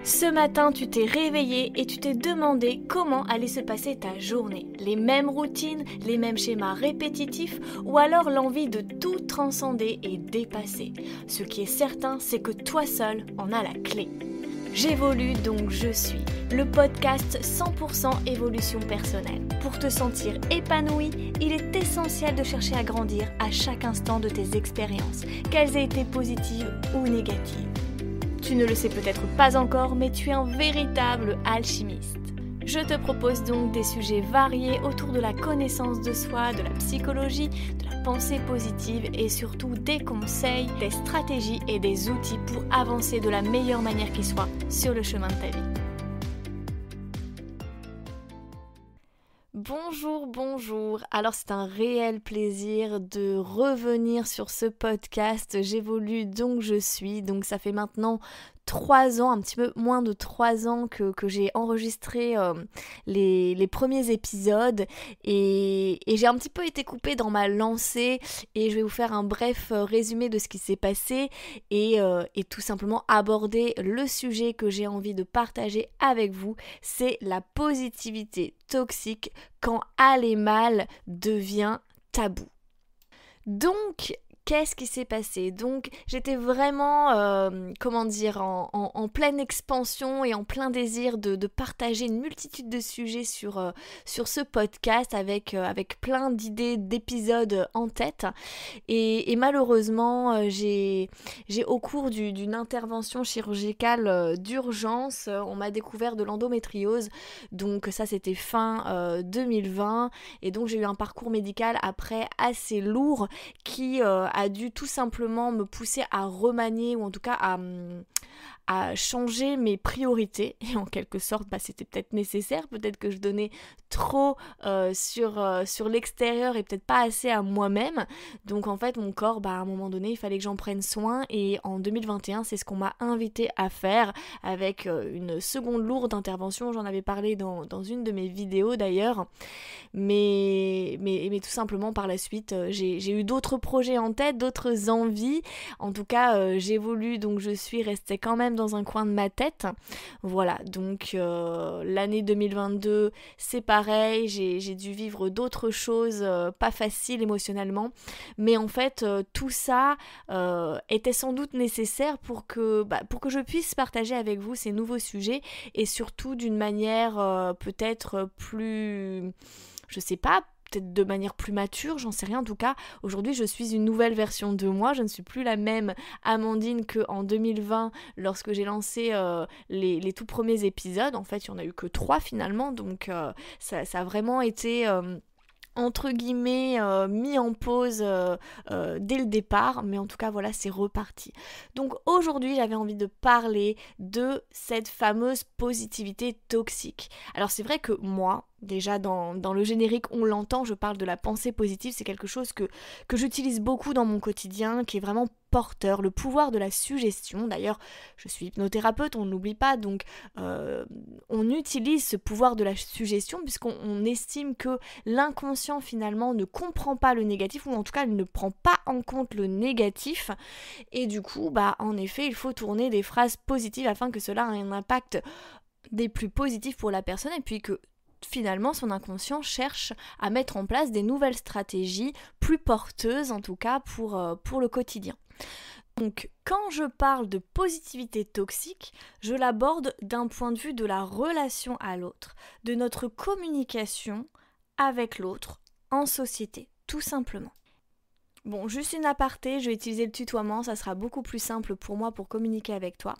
Ce matin, tu t'es réveillé et tu t'es demandé comment allait se passer ta journée. Les mêmes routines, les mêmes schémas répétitifs ou alors l'envie de tout transcender et dépasser. Ce qui est certain, c'est que toi seul en as la clé. J'évolue donc je suis, le podcast 100% évolution personnelle. Pour te sentir épanoui, il est essentiel de chercher à grandir à chaque instant de tes expériences, qu'elles aient été positives ou négatives. Tu ne le sais peut-être pas encore, mais tu es un véritable alchimiste. Je te propose donc des sujets variés autour de la connaissance de soi, de la psychologie, de la pensée positive et surtout des conseils, des stratégies et des outils pour avancer de la meilleure manière qui soit sur le chemin de ta vie. Bonjour, alors c'est un réel plaisir de revenir sur ce podcast. J'évolue donc je suis, donc ça fait maintenant 3 ans, un petit peu moins de 3 ans que j'ai enregistré les premiers épisodes et j'ai un petit peu été coupée dans ma lancée et je vais vous faire un bref résumé de ce qui s'est passé et tout simplement aborder le sujet que j'ai envie de partager avec vous, c'est la positivité toxique quand aller mal devient tabou. Donc, qu'est-ce qui s'est passé? Donc j'étais vraiment, en pleine expansion et en plein désir de partager une multitude de sujets sur ce podcast avec plein d'idées, d'épisodes en tête. Et malheureusement, j'ai au cours d'une intervention chirurgicale d'urgence, on m'a découvert de l'endométriose. Donc ça c'était fin 2020 et donc j'ai eu un parcours médical après assez lourd qui a dû tout simplement me pousser à remanier ou en tout cas à changer mes priorités et en quelque sorte c'était peut-être nécessaire, peut-être que je donnais trop sur l'extérieur et peut-être pas assez à moi-même, donc en fait mon corps à un moment donné il fallait que j'en prenne soin et en 2021 c'est ce qu'on m'a invité à faire avec une seconde lourde intervention, j'en avais parlé dans une de mes vidéos d'ailleurs, mais tout simplement par la suite j'ai eu d'autres projets en tête, d'autres envies, en tout cas j'évolue donc je suis restée quand même dans un coin de ma tête. Voilà, donc l'année 2022, c'est pareil, j'ai dû vivre d'autres choses pas faciles émotionnellement, mais en fait tout ça était sans doute nécessaire pour que je puisse partager avec vous ces nouveaux sujets et surtout d'une manière peut-être plus, je sais pas, peut-être de manière plus mature, j'en sais rien. En tout cas, aujourd'hui, je suis une nouvelle version de moi. Je ne suis plus la même Amandine qu'en 2020, lorsque j'ai lancé les tout premiers épisodes. En fait, il n'y en a eu que 3 finalement, donc ça a vraiment été entre guillemets mis en pause dès le départ, mais en tout cas voilà, c'est reparti. Donc aujourd'hui j'avais envie de parler de cette fameuse positivité toxique. Alors c'est vrai que moi, déjà dans le générique on l'entend, je parle de la pensée positive, c'est quelque chose que j'utilise beaucoup dans mon quotidien, qui est vraiment porteur, le pouvoir de la suggestion. D'ailleurs, je suis hypnothérapeute, on ne l'oublie pas, donc on utilise ce pouvoir de la suggestion puisqu'on estime que l'inconscient finalement ne comprend pas le négatif, ou en tout cas il ne prend pas en compte le négatif, et du coup, en effet, il faut tourner des phrases positives afin que cela ait un impact des plus positifs pour la personne, et puis que finalement son inconscient cherche à mettre en place des nouvelles stratégies plus porteuses en tout cas pour le quotidien. Donc quand je parle de positivité toxique, je l'aborde d'un point de vue de la relation à l'autre, de notre communication avec l'autre en société, tout simplement. Bon, juste une aparté, je vais utiliser le tutoiement, ça sera beaucoup plus simple pour moi pour communiquer avec toi.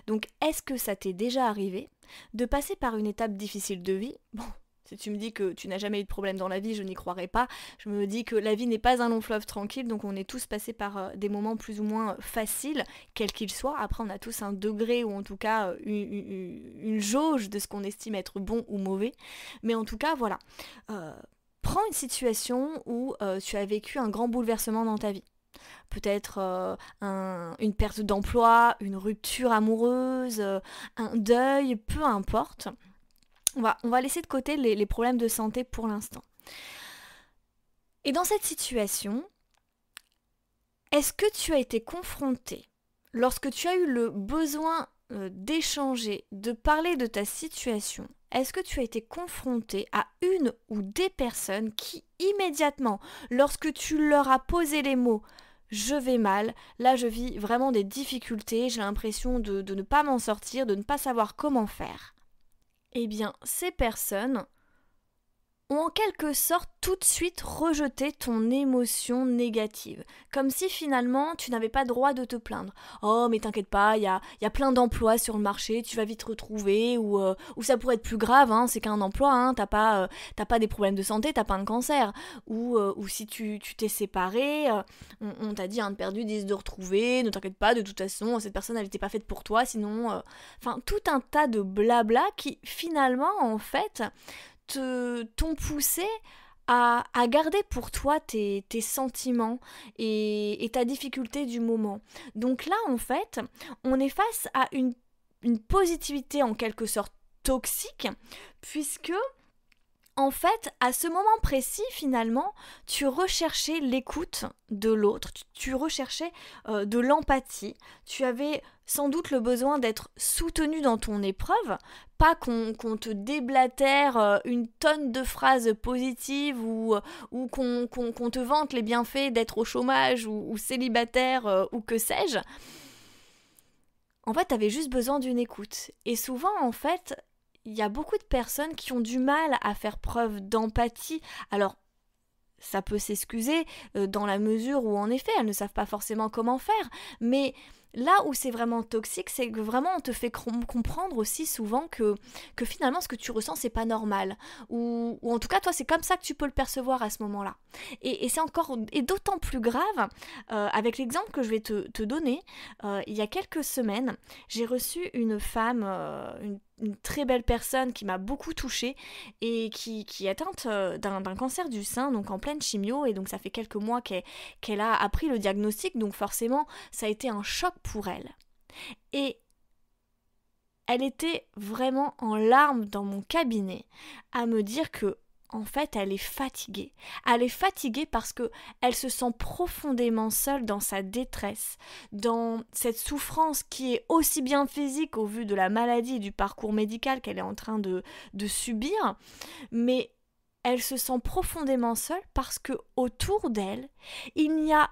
Donc, est-ce que ça t'est déjà arrivé de passer par une étape difficile de vie? Bon, si tu me dis que tu n'as jamais eu de problème dans la vie, je n'y croirais pas. Je me dis que la vie n'est pas un long fleuve tranquille, donc on est tous passés par des moments plus ou moins faciles, quels qu'ils soient. Après, on a tous un degré ou en tout cas une jauge de ce qu'on estime être bon ou mauvais. Mais en tout cas, voilà. Prends une situation où tu as vécu un grand bouleversement dans ta vie. Peut-être une perte d'emploi, une rupture amoureuse, un deuil, peu importe. On va laisser de côté les problèmes de santé pour l'instant. Et dans cette situation, est-ce que tu as été confronté, lorsque tu as eu le besoin d'échanger, de parler de ta situation, est-ce que tu as été confronté à une ou des personnes qui immédiatement, lorsque tu leur as posé les mots je vais mal, là je vis vraiment des difficultés, j'ai l'impression de ne pas m'en sortir, de ne pas savoir comment faire, eh bien ces personnes ont en quelque sorte tout de suite rejeté ton émotion négative. Comme si finalement tu n'avais pas droit de te plaindre. Oh mais t'inquiète pas, il y a plein d'emplois sur le marché, tu vas vite retrouver, ou ça pourrait être plus grave, hein, c'est qu'un emploi, hein, t'as pas des problèmes de santé, t'as pas un cancer. Ou si tu t'es séparé, on t'a dit un de perdu, 10 de retrouver, ne t'inquiète pas, de toute façon, cette personne elle n'était pas faite pour toi, sinon... Enfin, tout un tas de blabla qui finalement en fait t'ont poussé à garder pour toi tes sentiments et ta difficulté du moment. Donc là, en fait, on est face à une positivité en quelque sorte toxique, puisque en fait, à ce moment précis, finalement, tu recherchais l'écoute de l'autre, tu recherchais de l'empathie, tu avais sans doute le besoin d'être soutenu dans ton épreuve, pas qu'on te déblatère une tonne de phrases positives ou qu'on te vante les bienfaits d'être au chômage ou célibataire ou que sais-je. En fait, tu avais juste besoin d'une écoute. Et souvent, en fait, il y a beaucoup de personnes qui ont du mal à faire preuve d'empathie. Alors, ça peut s'excuser dans la mesure où, en effet, elles ne savent pas forcément comment faire. Mais là où c'est vraiment toxique, c'est que vraiment on te fait comprendre aussi souvent que finalement ce que tu ressens c'est pas normal. Ou en tout cas toi c'est comme ça que tu peux le percevoir à ce moment-là. Et c'est encore et d'autant plus grave avec l'exemple que je vais te donner. Il y a quelques semaines, j'ai reçu une femme, une très belle personne qui m'a beaucoup touchée et qui est atteinte d'un cancer du sein, donc en pleine chimio, et donc ça fait quelques mois qu'elle a appris le diagnostic, donc forcément ça a été un choc pour elle. Et elle était vraiment en larmes dans mon cabinet à me dire que en fait, elle est fatiguée. Elle est fatiguée parce que elle se sent profondément seule dans sa détresse, dans cette souffrance qui est aussi bien physique au vu de la maladie et du parcours médical qu'elle est en train de subir, mais elle se sent profondément seule parce que autour d'elle, il n'y a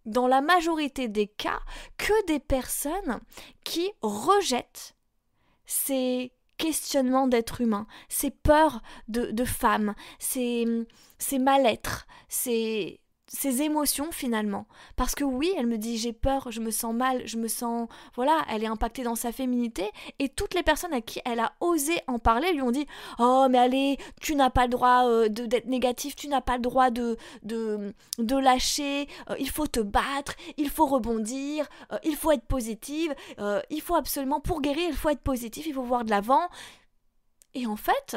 dans la majorité des cas que des personnes qui rejettent ces questionnements d'être humain, ces peurs de femmes, ces mal-être, ces émotions finalement. Parce que oui, elle me dit j'ai peur, je me sens mal, je me sens... Voilà, elle est impactée dans sa féminité et toutes les personnes à qui elle a osé en parler lui ont dit « Oh mais allez, tu n'as pas le droit d'être négatif, tu n'as pas le droit de lâcher, il faut te battre, il faut rebondir, il faut être positive, il faut absolument, pour guérir, il faut être positif, il faut voir de l'avant. » Et en fait...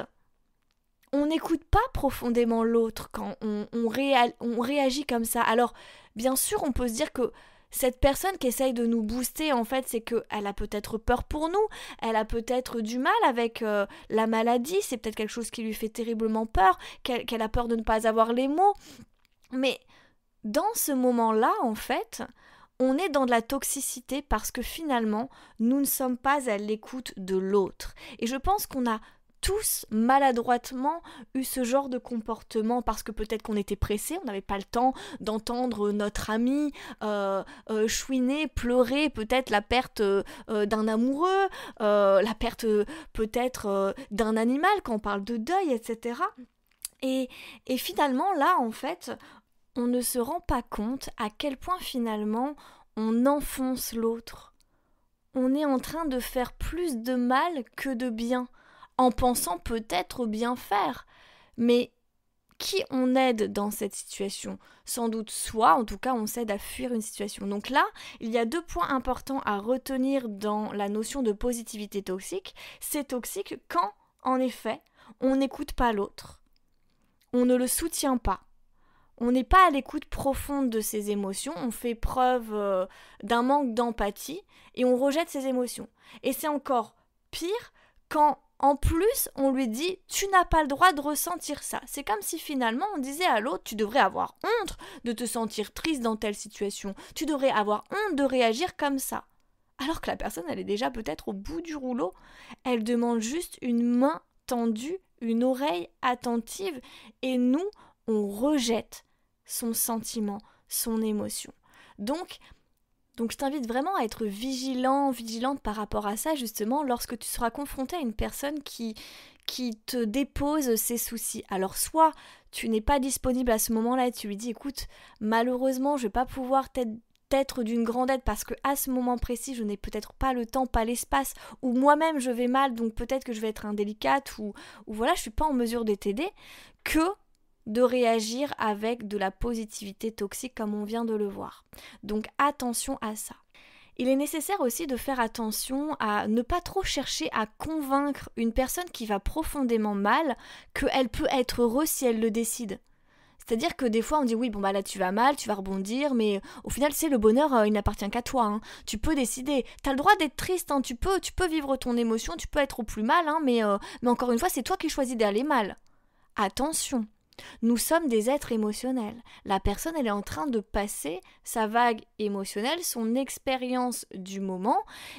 on n'écoute pas profondément l'autre quand on réagit comme ça. Alors, bien sûr, on peut se dire que cette personne qui essaye de nous booster, en fait, c'est qu'elle a peut-être peur pour nous, elle a peut-être du mal avec la maladie, c'est peut-être quelque chose qui lui fait terriblement peur, qu'elle a peur de ne pas avoir les mots. Mais dans ce moment-là, en fait... on est dans de la toxicité parce que finalement, nous ne sommes pas à l'écoute de l'autre. Et je pense qu'on a tous maladroitement eu ce genre de comportement parce que peut-être qu'on était pressé, on n'avait pas le temps d'entendre notre ami chouiner, pleurer peut-être la perte d'un amoureux, la perte peut-être d'un animal quand on parle de deuil, etc. Et finalement là en fait on ne se rend pas compte à quel point finalement on enfonce l'autre. On est en train de faire plus de mal que de bien, en pensant peut-être bien faire. Mais qui on aide dans cette situation ? Sans doute soi, en tout cas on s'aide à fuir une situation. Donc là, il y a 2 points importants à retenir dans la notion de positivité toxique. C'est toxique quand, en effet, on n'écoute pas l'autre. On ne le soutient pas. On n'est pas à l'écoute profonde de ses émotions, on fait preuve d'un manque d'empathie et on rejette ses émotions. Et c'est encore pire quand, en plus, on lui dit « tu n'as pas le droit de ressentir ça ». C'est comme si finalement on disait à l'autre « tu devrais avoir honte de te sentir triste dans telle situation, tu devrais avoir honte de réagir comme ça ». alors que la personne, elle est déjà peut-être au bout du rouleau. Elle demande juste une main tendue, une oreille attentive, et nous, on rejette son sentiment, son émotion. Donc je t'invite vraiment à être vigilante par rapport à ça, justement, lorsque tu seras confronté à une personne qui te dépose ses soucis. Alors, soit tu n'es pas disponible à ce moment-là et tu lui dis, écoute, malheureusement, je ne vais pas pouvoir t'être d'une grande aide parce que à ce moment précis, je n'ai peut-être pas le temps, pas l'espace, ou moi-même je vais mal, donc peut-être que je vais être indélicate, ou voilà, je ne suis pas en mesure de t'aider, que de réagir avec de la positivité toxique comme on vient de le voir. Donc attention à ça. Il est nécessaire aussi de faire attention à ne pas trop chercher à convaincre une personne qui va profondément mal qu'elle peut être heureuse si elle le décide. C'est-à-dire que des fois on dit oui, bon bah là tu vas mal, tu vas rebondir, mais au final c'est le bonheur, il n'appartient qu'à toi, hein. Tu peux décider, t'as le droit d'être triste, hein. tu peux vivre ton émotion, tu peux être au plus mal, hein, mais encore une fois c'est toi qui choisis d'aller mal. Attention. Nous sommes des êtres émotionnels. La personne, elle est en train de passer sa vague émotionnelle, son expérience du moment,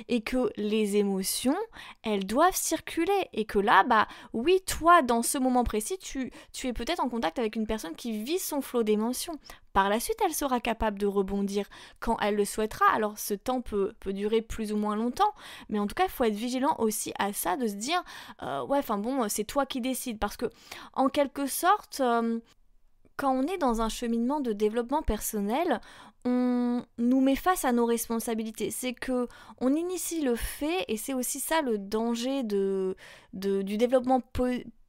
et que les émotions, elles doivent circuler. Et que là, bah oui, toi, dans ce moment précis, tu es peut-être en contact avec une personne qui vit son flot d'émotions. Par la suite, elle sera capable de rebondir quand elle le souhaitera. Alors, ce temps peut durer plus ou moins longtemps, mais en tout cas, il faut être vigilant aussi à ça, de se dire, ouais, enfin bon, c'est toi qui décides. Parce que, en quelque sorte, quand on est dans un cheminement de développement personnel, on nous met face à nos responsabilités. C'est que on initie le fait, et c'est aussi ça le danger du développement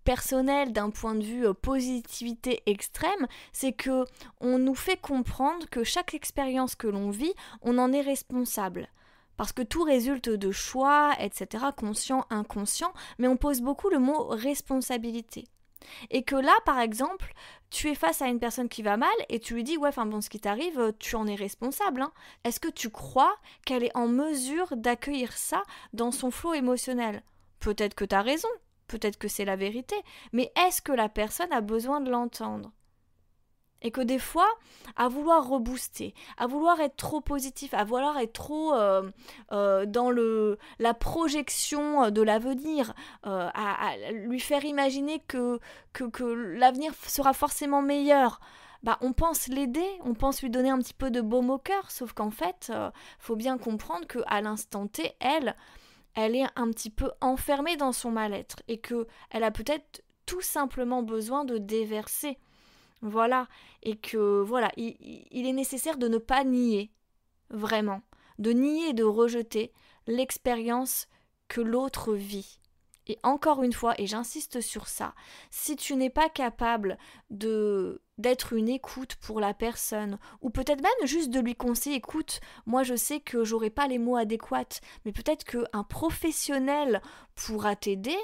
personnel d'un point de vue positivité extrême, c'est que on nous fait comprendre que chaque expérience que l'on vit, on en est responsable. Parce que tout résulte de choix, etc., conscient, inconscient, mais on pose beaucoup le mot responsabilité. Et que là, par exemple, tu es face à une personne qui va mal et tu lui dis, ouais, enfin bon, ce qui t'arrive, tu en es responsable, hein. Est-ce que tu crois qu'elle est en mesure d'accueillir ça dans son flot émotionnel ? Peut-être que tu as raison, peut-être que c'est la vérité, mais est-ce que la personne a besoin de l'entendre ? Et que des fois, à vouloir rebooster, à vouloir être trop positif, à vouloir être trop dans la projection de l'avenir, à lui faire imaginer que l'avenir sera forcément meilleur, bah on pense l'aider, on pense lui donner un petit peu de baume au cœur, sauf qu'en fait, faut bien comprendre qu'à l'instant T, elle est un petit peu enfermée dans son mal-être et qu'elle a peut-être tout simplement besoin de déverser. Voilà, et que voilà, il est nécessaire de ne pas nier, vraiment, de nier et de rejeter l'expérience que l'autre vit. Et encore une fois, et j'insiste sur ça, si tu n'es pas capable d'être une écoute pour la personne, ou peut-être même juste de lui conseiller, écoute, moi je sais que j'aurai pas les mots adéquats, mais peut-être qu'un professionnel pourra t'aider.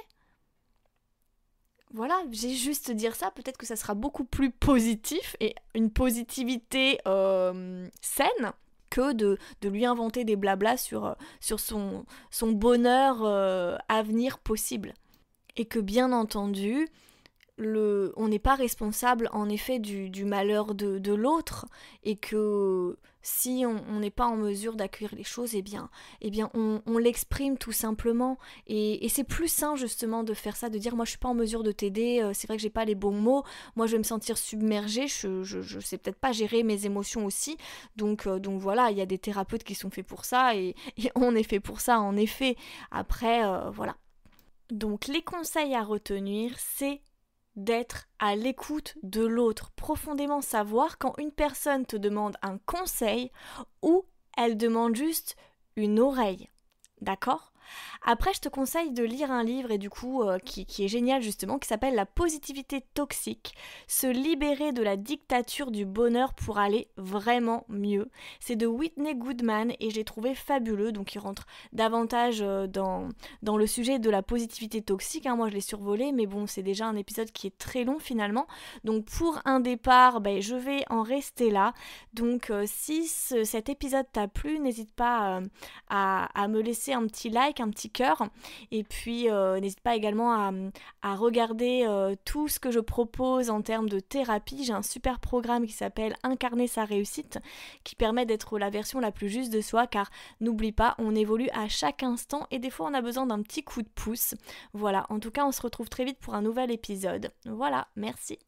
Voilà, j'ai juste dire ça, peut-être que ça sera beaucoup plus positif et une positivité saine que de lui inventer des blablas sur son bonheur à venir possible. Et que bien entendu, on n'est pas responsable en effet du malheur de l'autre, et que si on n'est pas en mesure d'accueillir les choses, eh bien on l'exprime tout simplement, et c'est plus sain justement de faire ça, de dire moi je suis pas en mesure de t'aider, c'est vrai que j'ai pas les bons mots, moi je vais me sentir submergée, je sais peut-être pas gérer mes émotions aussi, donc voilà, il y a des thérapeutes qui sont faits pour ça, et on est fait pour ça en effet. Après voilà. Donc les conseils à retenir, c'est d'être à l'écoute de l'autre, profondément savoir quand une personne te demande un conseil ou elle demande juste une oreille. D'accord ? Après, je te conseille de lire un livre, et du coup qui est génial justement, qui s'appelle La positivité toxique, se libérer de la dictature du bonheur pour aller vraiment mieux. C'est de Whitney Goodman et j'ai trouvé fabuleux, donc il rentre davantage dans le sujet de la positivité toxique, hein. Moi je l'ai survolé, mais bon, c'est déjà un épisode qui est très long finalement, donc pour un départ, je vais en rester là. Donc si cet épisode t'a plu, n'hésite pas à me laisser un petit like, like, un petit cœur. Et puis n'hésite pas également à regarder tout ce que je propose en termes de thérapie. J'ai un super programme qui s'appelle Incarner sa réussite, qui permet d'être la version la plus juste de soi, car n'oublie pas, on évolue à chaque instant et des fois on a besoin d'un petit coup de pouce. Voilà, en tout cas on se retrouve très vite pour un nouvel épisode. Voilà, merci.